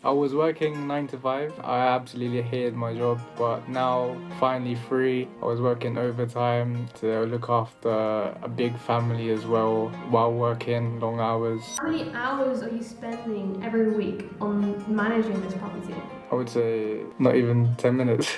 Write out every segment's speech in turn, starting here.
I was working 9 to 5. I absolutely hated my job, but now finally free. I was working overtime to look after a big family as well while working long hours. How many hours are you spending every week on managing this property? I would say not even 10 minutes.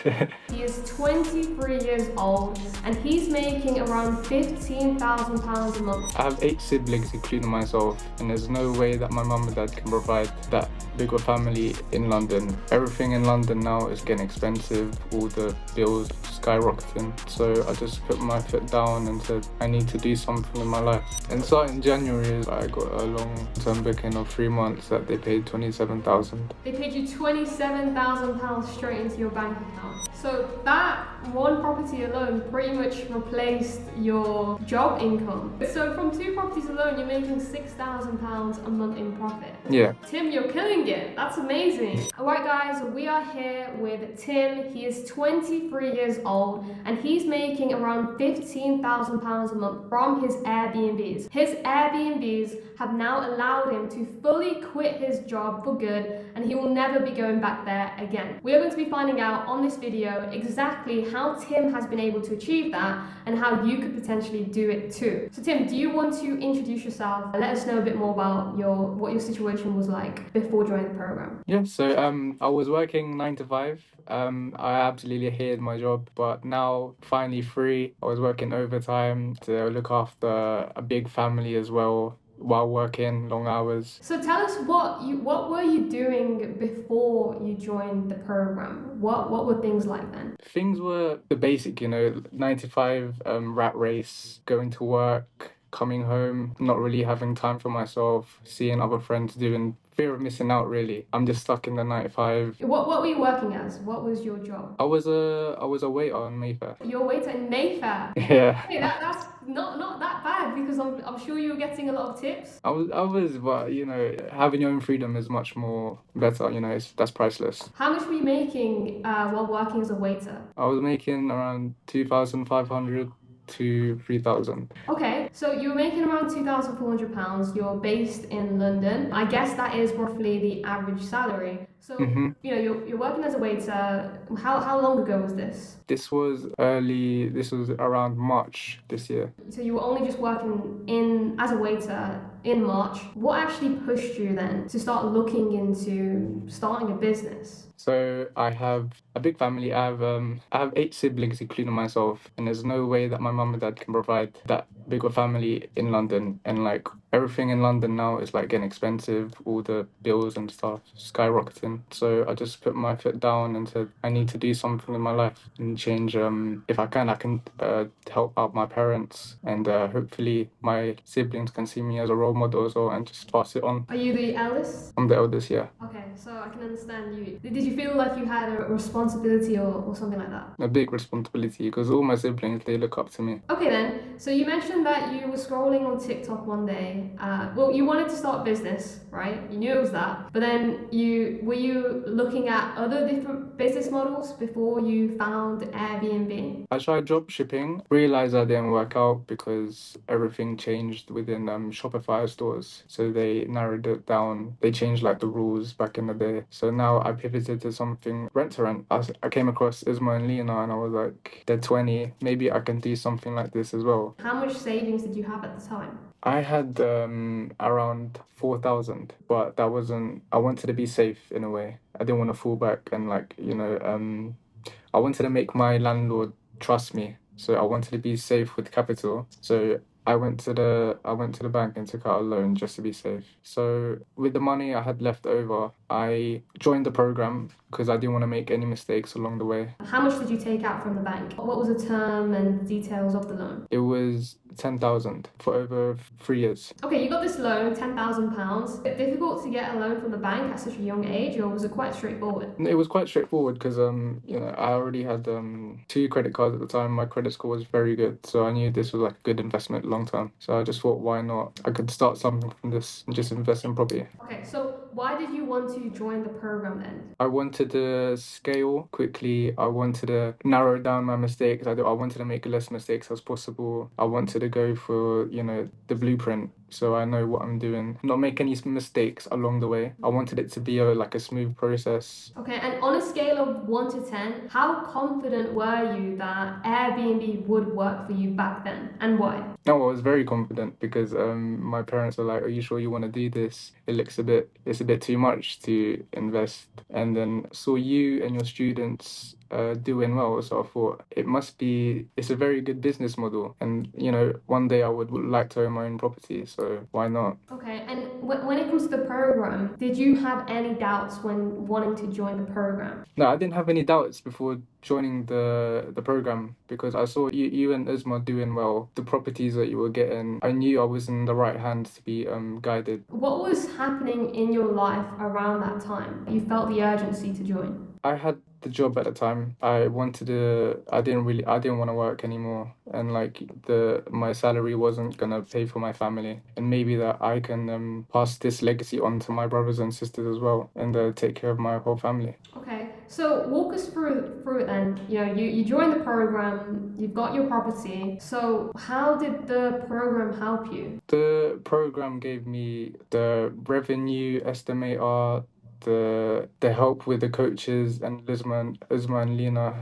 He is 23 years old and he's making around £15,000 a month. I have 8 siblings, including myself, and there's no way that my mum and dad can provide that big of a family in London. Everything in London now is getting expensive, all the bills skyrocketing. So I just put my foot down and said I need to do something in my life. And starting January, I got a long-term booking of 3 months that they paid 27,000. They paid you £27,000 straight into your bank account. So that one property alone pretty much replaced your job income. So from 2 properties alone, you're making £6,000 a month in profit. Yeah. Tim, you're killing it. That's amazing. All right, guys, we are here with Tim. He is 23 years old and he's making around £15,000 a month from his Airbnbs. His Airbnbs have now allowed him to fully quit his job for good and he will never be going back there again. We are going to be finding out on this video exactly how Tim has been able to achieve that and how you could potentially do it too. So Tim, do you want to introduce yourself? Let us know a bit more about what your situation was like before joining the program. Yeah, so I was working 9 to 5. I absolutely hated my job, but now finally free. I was working overtime to look after a big family as well while working long hours. So tell us what were you doing before you joined the program? What were things like then? Things were the basic, 9 to 5, rat race, going to work, coming home, not really having time for myself, seeing other friends doing, fear of missing out really. I'm just stuck in the 9 to 5. What were you working as? What was your job? I was a waiter on Mayfair. You're a waiter in Mayfair. Yeah. Hey, that's not that bad because I'm sure you were getting a lot of tips. But having your own freedom is much more better. That's priceless. How much were you making while working as a waiter? I was making around 2,500 to 3,000. Okay, so you were making around £2,400. You're based in London. I guess that is roughly the average salary. So you're working as a waiter. How long ago was this? This was around March this year. So you were only just working as a waiter in March. What actually pushed you then to start looking into starting a business? So I have a big family. I have 8 siblings, including myself, and there's no way that my mum and dad can provide that big of a family in London. And like everything in London now is like getting expensive, all the bills and stuff skyrocketing. So I just put my foot down and said I need to do something in my life and change. If I can help out my parents, and hopefully my siblings can see me as a role model as well and just pass it on. Are you the eldest? I'm the eldest, yeah. Okay, so I can understand you. Did you feel like you had a responsibility or something like that? A big responsibility because all my siblings, they look up to me. Okay then, so you mentioned that you were scrolling on TikTok one day. You wanted to start a business, right? You knew it was that. But then were you looking at other different business models before you found Airbnb? I tried drop shipping, realized that didn't work out because everything changed within Shopify stores. So they narrowed it down. They changed like the rules back in the day. So now I pivoted to something rent to rent. I came across Isma and Lena and I was like, they're 20. Maybe I can do something like this as well. How much savings did you have at the time? I had around 4,000, but that wasn't. I wanted to be safe in a way. I didn't want to fall back and I wanted to make my landlord trust me. So I wanted to be safe with capital. So I went to the bank and took out a loan just to be safe. So with the money I had left over, I joined the program because I didn't want to make any mistakes along the way. How much did you take out from the bank? What was the term and details of the loan? It was 10,000 for over 3 years. Okay, you got this loan, £10,000. Is it difficult to get a loan from the bank at such a young age, or was it quite straightforward? It was quite straightforward because I already had 2 credit cards at the time. My credit score was very good, so I knew this was like a good investment long term. So I just thought, why not? I could start something from this and just invest in property. Okay, so why did you want to join the program then? I wanted to scale quickly. I wanted to narrow down my mistakes. I wanted to make less mistakes as possible. I wanted to go for, the blueprint so I know what I'm doing, not make any mistakes along the way. I wanted it to be like a smooth process. Okay, and on a scale of 1 to 10, how confident were you that Airbnb would work for you back then, and why? No, I was very confident because my parents were like, "Are you sure you want to do this? It's a bit too much to invest." And then saw you and your students doing well, so I thought it's a very good business model. And one day I would like to own my own property, so why not? Okay, and when it comes to the program, did you have any doubts when wanting to join the program? No, I didn't have any doubts before joining the program because I saw you and Isma doing well. The properties that you were getting, I knew I was in the right hands to be guided. What was happening in your life around that time? You felt the urgency to join. I had the job at the time. I didn't want to work anymore, and like my salary wasn't gonna pay for my family, and maybe that I can pass this legacy on to my brothers and sisters as well, and take care of my whole family. Okay, so walk us through it then. You joined the program, you've got your property. So how did the program help you? The program gave me the revenue estimator, the help with the coaches and Uzma and Lena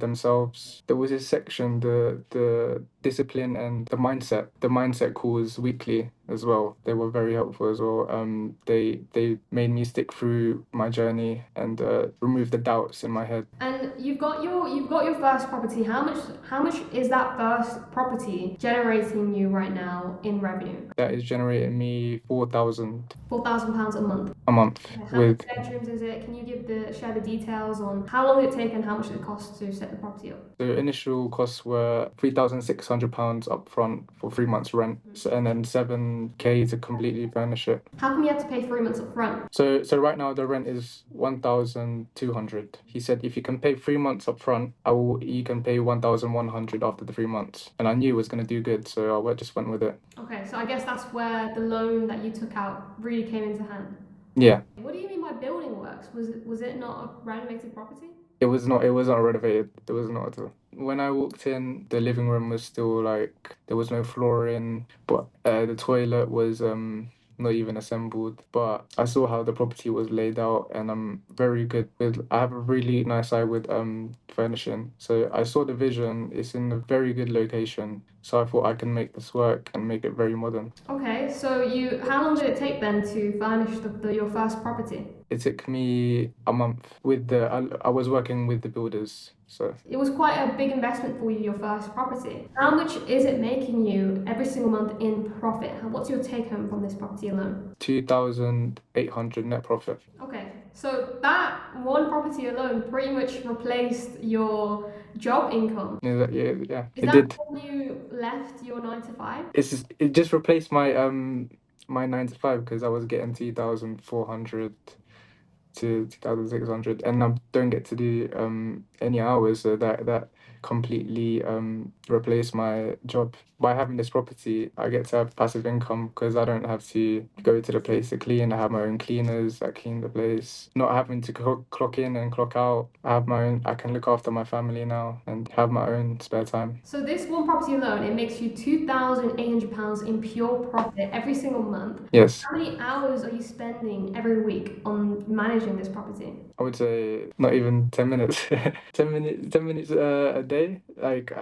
themselves. There was a section, the discipline and the mindset calls weekly as well. They were very helpful as well. They made me stick through my journey and remove the doubts in my head. And you've got your first property. How much is that first property generating you right now in revenue? That is generating me 4,000 £4,000 a month. a month Okay, how many with bedrooms is it? Can you share the details on how long it take and how much it costs to set the property up? the initial costs were £3,600 up front for 3 months rent, and then 7K to completely furnish it. How come you have to pay 3 months up front? So right now the rent is 1,200. He said if you can pay 3 months up front, you can pay 1,100 after the 3 months. And I knew it was gonna do good, so I just went with it. Okay, so I guess that's where the loan that you took out really came into hand. Yeah. What do you mean by building works? Was it not a renovated property? It wasn't renovated. It was not at all. When I walked in, the living room was still like there was no flooring, but the toilet was not even assembled. But I saw how the property was laid out, and I'm very good with. I have a really nice eye with furnishing. So I saw the vision. It's in a very good location. So I thought I can make this work and make it very modern. Okay, so how long did it take then to furnish your first property? It took me a month with I was working with the builders, so It was quite a big investment for you, your first property. How much is it making you every single month in profit? What's your take home from this property alone? 2,800 net profit. Okay, so that one property alone pretty much replaced your job income. Yeah, Is it that did. when you left your 9 to 5? It just replaced my 9 to 5 because I was getting 2,400 to 2,600, and I don't get to do any hours, so that completely replaced my job. By having this property, I get to have passive income because I don't have to go to the place to clean. I have my own cleaners that clean the place. Not having to clock in and clock out. I can look after my family now and have my own spare time. So this one property alone, it makes you £2,800 in pure profit every single month. Yes, How many hours are you spending every week on managing this property? I would say not even 10 minutes. 10 minutes a day, like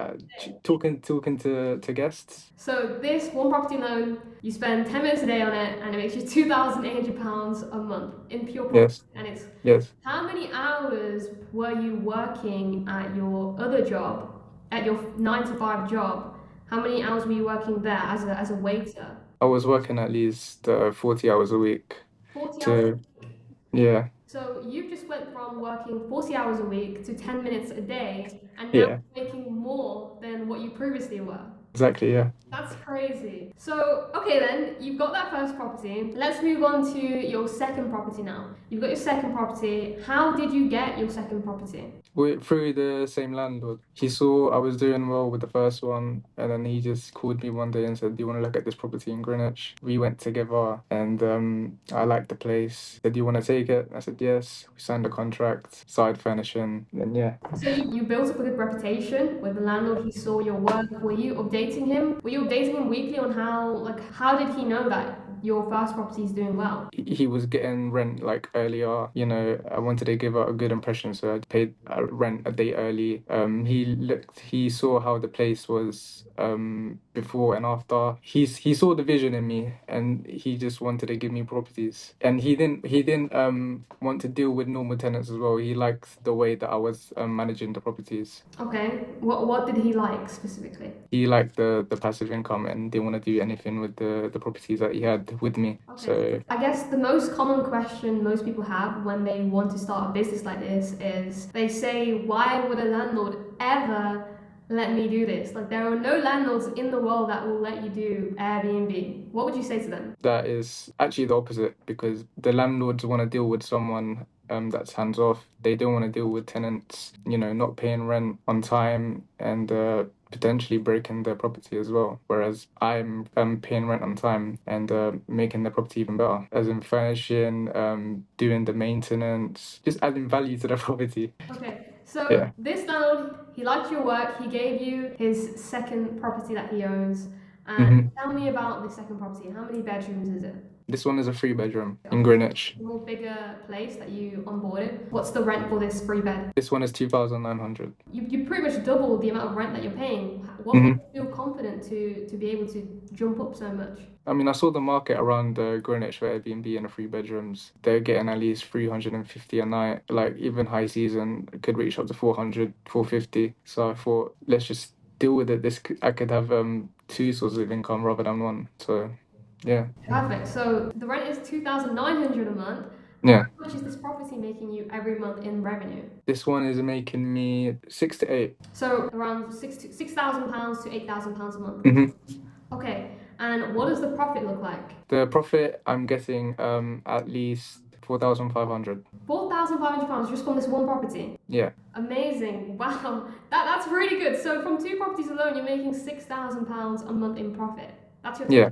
talking to guests. So this one property alone, you spend 10 minutes a day on it and it makes you £2,800 a month in pure profit. Yes, And it's yes. how many hours were you working at your other job, at your 9 to 5 job? How many hours were you working there as a waiter? I was working at least 40 hours a week 40 hours. to, yeah, So you just went from working 40 hours a week to 10 minutes a day, and now yeah, you're making more than what you previously were. exactly, yeah. That's crazy. So, okay then, you've got that first property. Let's move on to your second property now. You've got your second property. How did you get your second property? Through the same landlord. He saw I was doing well with the first one, and then he just called me one day and said, "Do you want to look at this property in Greenwich?" We went together, and I liked the place. He said, "Do you want to take it?" I said, "Yes." We signed a contract, started furnishing, and yeah. So you built up a good reputation with the landlord. He saw your work. Were you updating updating him? Were you updating him weekly on how did he know that your first property is doing well? He was getting rent like earlier. I wanted to give out a good impression, so I paid rent a day early. He saw how the place was before and after. He saw the vision in me, and he just wanted to give me properties. And he didn't want to deal with normal tenants as well. He liked the way that I was managing the properties. Okay. What did he like specifically? He liked the passive income and didn't want to do anything with the properties that he had with me. Okay. So I guess the most common question most people have when they want to start a business like this is they say, why would a landlord ever let me do this? Like, there are no landlords in the world that will let you do Airbnb. What would you say to them? that is actually the opposite, because the landlords want to deal with someone that's hands off. They don't want to deal with tenants, not paying rent on time and potentially breaking their property as well. Whereas I'm paying rent on time and making the property even better, as in furnishing, doing the maintenance, just adding value to the property. Okay, so Yeah. this landlord, he liked your work, he gave you his second property that he owns. And hmm tell me about the second property. How many bedrooms is it? This one is a 3 bedroom in Okay, Greenwich. a more bigger place that you onboarded. What's the rent for this three bed? This one is 2,900. You pretty much doubled the amount of rent that you're paying. What made hmm you feel confident to be able to jump up so much? I mean, I saw the market around Greenwich for Airbnb and the 3 bedrooms. They're getting at least 350 a night. Like, even high season it could reach up to 400, 450. So I thought, let's just deal with it. I could have two sources of income rather than one. So yeah, Perfect. So the rent is 2,900 a month. yeah. How much is this property making you every month in revenue? This one is making me 6 to 8. So around £6,000 to £8,000 a month. hmm Okay. And what does the profit look like? The profit I'm getting at least 4,500. £4,500 just from this one property. Yeah, Amazing. Wow. That's really good. So from two properties alone, you're making £6,000 a month in profit. That's your yeah.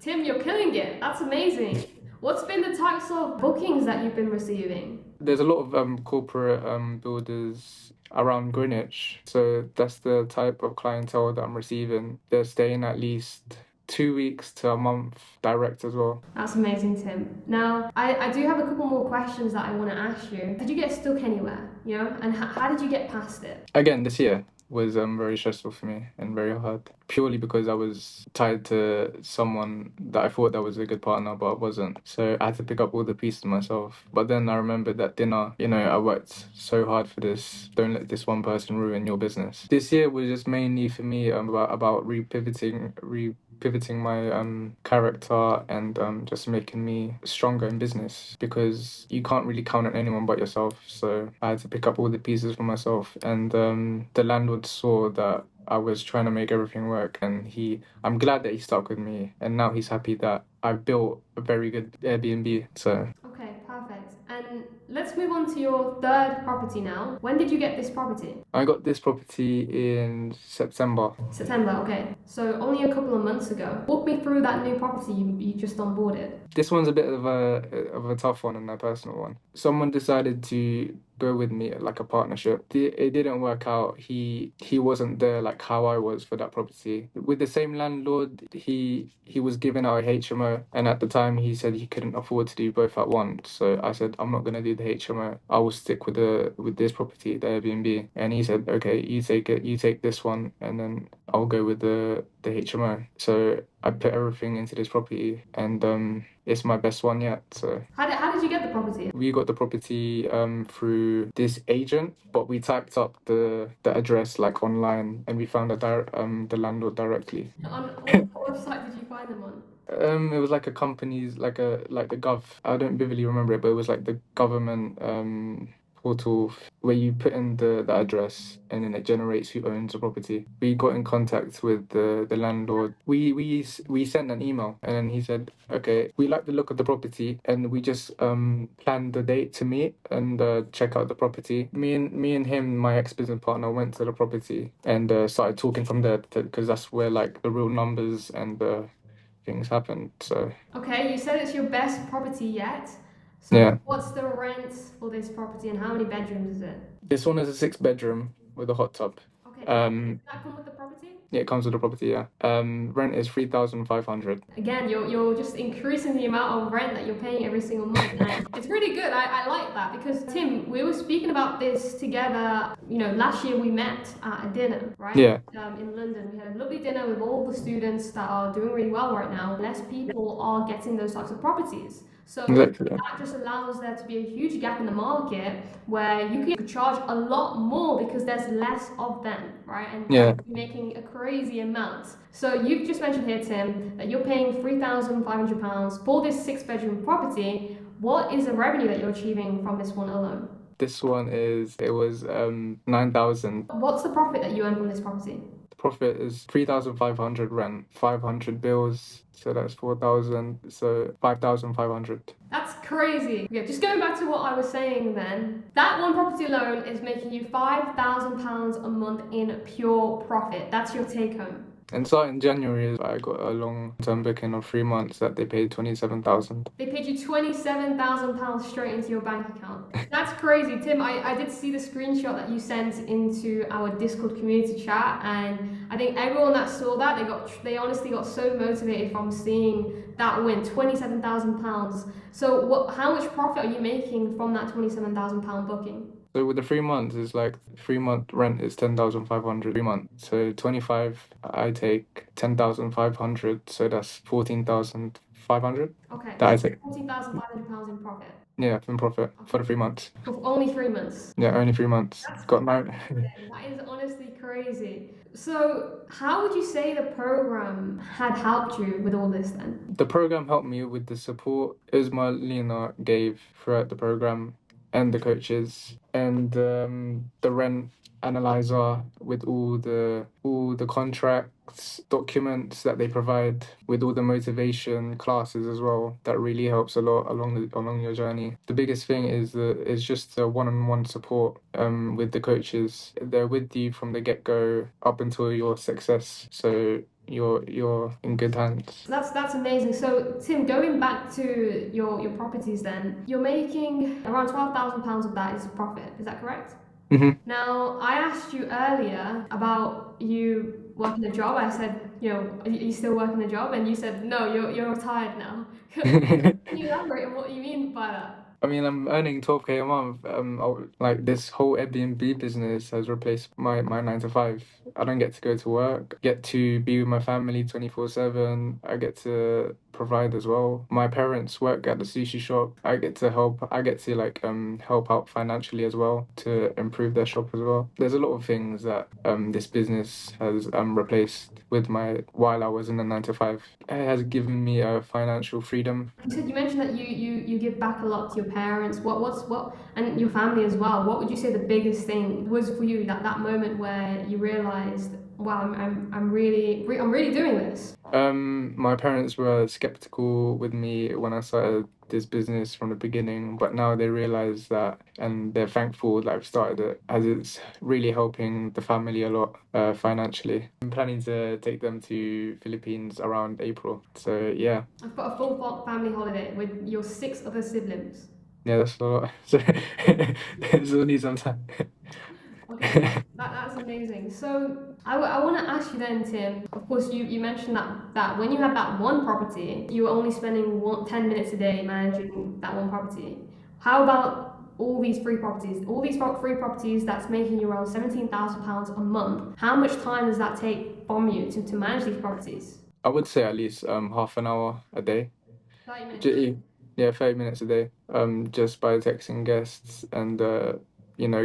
Tim, you're killing it. That's amazing. What's been the types of bookings that you've been receiving? There's a lot of corporate builders around Greenwich, so that's the type of clientele that I'm receiving. They're staying at least 2 weeks to a month direct as well. That's amazing, Tim. Now, I do have a couple more questions that I want to ask you. Did you get stuck anywhere? And how did you get past it? Again, this year was very stressful for me and very hard, purely because I was tied to someone that I thought that was a good partner, but wasn't. So I had to pick up all the pieces myself. But then I remembered that dinner, I worked so hard for this. Don't let this one person ruin your business. This year was just mainly for me about repivoting my character and just making me stronger in business, because you can't really count on anyone but yourself. So I had to pick up all the pieces for myself, and the landlord saw that I was trying to make everything work, and I'm glad that he stuck with me, and now he's happy that I built a very good Airbnb. So Okay, perfect. And let's move on to your third property now. When did you get this property? I got this property in September. September, okay. So only a couple of months ago. Walk me through that new property you just onboarded. This one's a bit of a tough one and a personal one. Someone decided to go with me like a partnership. It didn't work out. He wasn't there like how I was for that property. With the same landlord, he was giving out a HMO, and at the time he said he couldn't afford to do both at once. So I said, I'm not gonna do the HMO. I will stick with this property, the Airbnb. And he said, okay, you take it. You take this one, and then I'll go with the HMO. So I put everything into this property, and it's my best one yet. So How did you get the property? we got the property through this agent, but we typed up the address like online, and we found the landlord directly. On what website did you find them on? It was like a company's like the gov. I don't vividly remember it, but it was like the government portal where you put in the address, and then it generates who owns the property. We got in contact with the landlord. We sent an email, and then he said, okay, we like the look of the property, and we just planned the date to meet and check out the property. Me and him, my ex-business partner, went to the property and started talking from there, because that's where like the real numbers and things happened. So Okay, you said it's your best property yet. So yeah, what's the rent for this property and how many bedrooms is it? this one is a 6 bedroom with a hot tub. Okay, Um, does that come with the property? Yeah, it comes with the property, yeah. Rent is 3,500. Again, you're just increasing the amount of rent that you're paying every single month, and it's really good. I like that because Tim, we were speaking about this together. You know, last year we met at a dinner, right? Yeah, In London, we had a lovely dinner with all the students that are doing really well right now. Less people are getting those types of properties. So exactly. Yeah. that just allows there to be a huge gap in the market where you could charge a lot more because there's less of them, right? And Yeah. you're making a crazy amount. So you've just mentioned here, Tim, that you're paying £3,500 for this six-bedroom property. What is the revenue that you're achieving from this one alone? This one it was 9,000. What's the profit that you earn from this property? The profit is 3,500 rent, 500 bills, so that's 4,000, so 5,500. That's crazy. Yeah, just going back to what I was saying then, that one property alone is making you £5,000 a month in pure profit. That's your take home. And starting January, I got a long-term booking of 3 months that they paid 27,000. They paid you £27,000 straight into your bank account. That's crazy, Tim. I did see the screenshot that you sent into our Discord community chat, and I think everyone that saw that they honestly got so motivated from seeing that win, £27,000. So how much profit are you making from that £27,000 booking? So with the 3 months, it's like 3 month rent is 10,500 3 months. So 25, I take 10,500, so that's 14,500 Okay, that I take. £14,500 in profit. Yeah, in profit for the 3 months. For only 3 months. Yeah, only 3 months. That's Got married. that is honestly crazy. So, how would you say the program had helped you with all this then? The program helped me with the support Ismailina gave throughout the program and the coaches and the rent analyzer with all the contracts, documents that they provide with all the motivation classes as well. That really helps a lot along your journey. The biggest thing is just the one-on-one support with the coaches. They're with you from the get-go up until your success. So you're in good hands. That's amazing. So, Tim, going back to your properties, then you're making around £12,000 of that is profit. Is that correct? Hmm. Now, I asked you earlier about you working a job. I said, are you still working a job? And you said, no, you're retired now. Can you elaborate on what you mean by that? I mean, I'm earning 12K a month. Like this whole Airbnb business has replaced my 9 to 5. I don't get to go to work, get to be with my family 24/7. I get to provide as well. My parents work at the sushi shop. I get to help. I get to like help out financially as well to improve their shop as well. There's a lot of things that this business has replaced with my while I was in the 9 to 5. It has given me a financial freedom. You mentioned that you give back a lot to your parents. And your family as well. What would you say the biggest thing was for you that moment where you realized, wow, I'm really doing this? My parents were skeptical with me when I started this business from the beginning, but now they realize that and they're thankful that I've started it as it's really helping the family a lot financially. I'm planning to take them to Philippines around April. So yeah, I've got a full family holiday with your 6 other siblings. yeah, that's a lot. So still need some time. Okay, that's amazing. So I want to ask you then, Tim. Of course, you mentioned that when you had that one property, you were only spending 10 minutes a day managing that one property. How about all these free properties? All these free properties that's making you around £17,000 a month. How much time does that take from you to manage these properties? I would say at least half an hour a day. 30 minutes. Yeah, 30 minutes a day. Just by texting guests and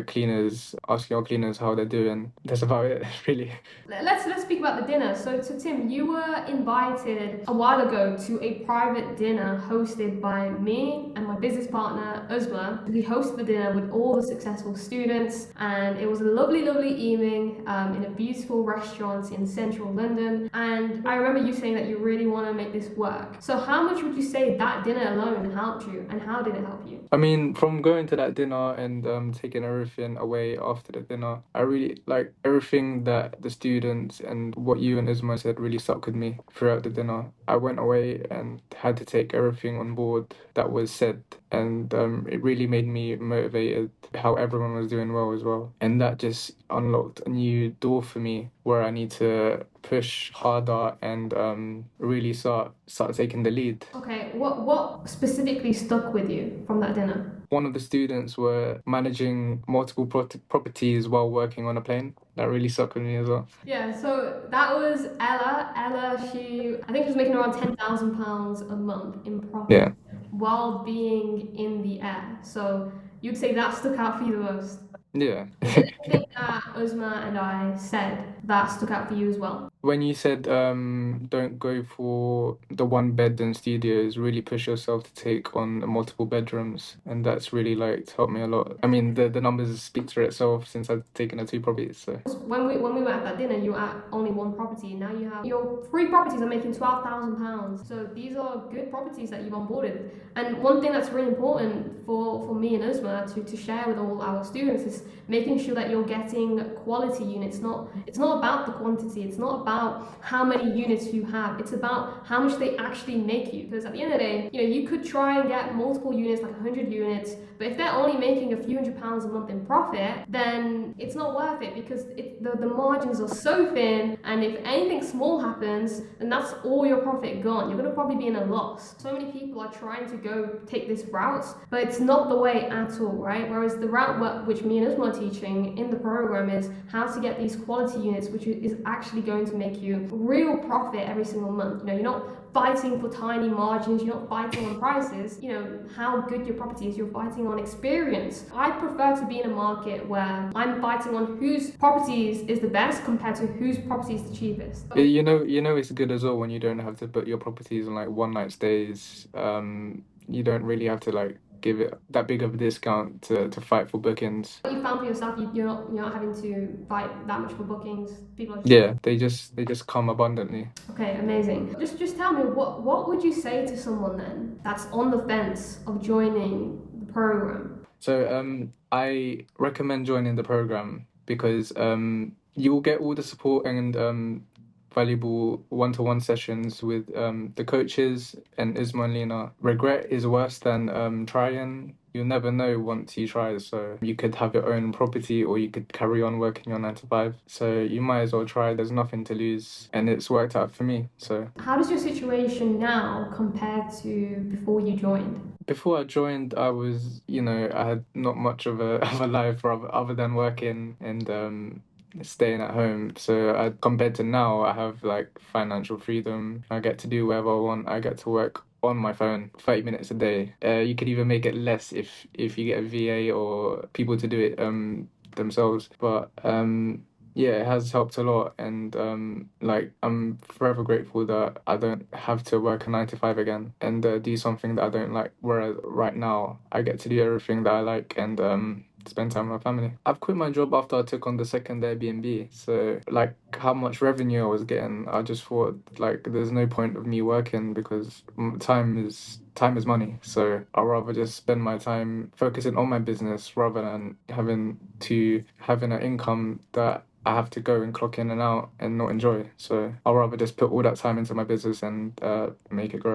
cleaners, asking our cleaners how they're doing. That's about it, really. Let's speak about the dinner. So Tim, you were invited a while ago to a private dinner hosted by me and my business partner Uzma. We hosted the dinner with all the successful students, and it was a lovely evening in a beautiful restaurant in central London. And I remember you saying that you really want to make this work. So how much would you say that dinner alone helped you, and how did it help you? I mean, from going to that dinner and taking everything away after the dinner. I really like everything that the students and what you and Isma said really stuck with me throughout the dinner. I went away and had to take everything on board that was said, and it really made me motivated how everyone was doing well as well. And that just unlocked a new door for me where I need to push harder and really start taking the lead. Okay, what specifically stuck with you from that dinner? One of the students were managing multiple properties while working on a plane. That really stuck with me as well. Yeah, so that was Ella. Ella, I think she was making around £10,000 a month in profit Yeah, while being in the air. So you'd say that stuck out for you the most. yeah. Is there anything that Uzma and I said that stuck out for you as well? When you said don't go for the one bed in studios, really push yourself to take on multiple bedrooms, and that's really like helped me a lot. I mean, the numbers speak for itself since I've taken the two properties. So When we were at that dinner, you were at only one property. Now you have your three properties are making £12,000. So these are good properties that you've onboarded. And one thing that's really important for me and Uzma to share with all our students is making sure that you're getting quality units. It's not about the quantity. It's not about how many units you have. It's about how much they actually make you. Because at the end of the day, you could try and get multiple units, like 100 units, but if they're only making a few £100s a month in profit, then it's not worth it because the margins are so thin. And if anything small happens, then that's all your profit gone. You're going to probably be in a loss. So many people are trying to go take this route, but it's not the way at all, right? Whereas the route which me and Usma are teaching in the program is how to get these quality units, which is actually going to make you real profit every single month. You're not fighting for tiny margins, you're not fighting on prices, how good your property is, you're fighting on experience. I prefer to be in a market where I'm fighting on whose properties is the best compared to whose property is the cheapest. yeah, it's good as well when you don't have to put your properties on like one night stays. You don't really have to like give it that big of a discount to fight for bookings. What you found for yourself, you're not having to fight that much for bookings. People are just Yeah, they just come abundantly. okay, amazing. Just tell me what would you say to someone then that's on the fence of joining the program? So I recommend joining the program because you will get all the support and valuable one-to-one sessions with the coaches and Isma and Lena. Regret is worse than trying. You'll never know once you try. So you could have your own property or you could carry on working your 9 to 5. So you might as well try. There's nothing to lose. And it's worked out for me. So How does your situation now compare to before you joined? before I joined, I had not much of a of a life other than working and staying at home. So compared to now, I have like financial freedom. I get to do whatever I want. I get to work on my phone 30 minutes a day. You could even make it less if you get a VA or people to do it themselves. But yeah, it has helped a lot, and like I'm forever grateful that I don't have to work a 9 to 5 again and do something that I don't like. Whereas right now, I get to do everything that I like and spend time with my family. I've quit my job after I took on the second Airbnb. So like how much revenue I was getting, I just thought like there's no point of me working because time is money. So I'd rather just spend my time focusing on my business rather than having an income that I have to go and clock in and out and not enjoy. So I'll rather just put all that time into my business and make it grow.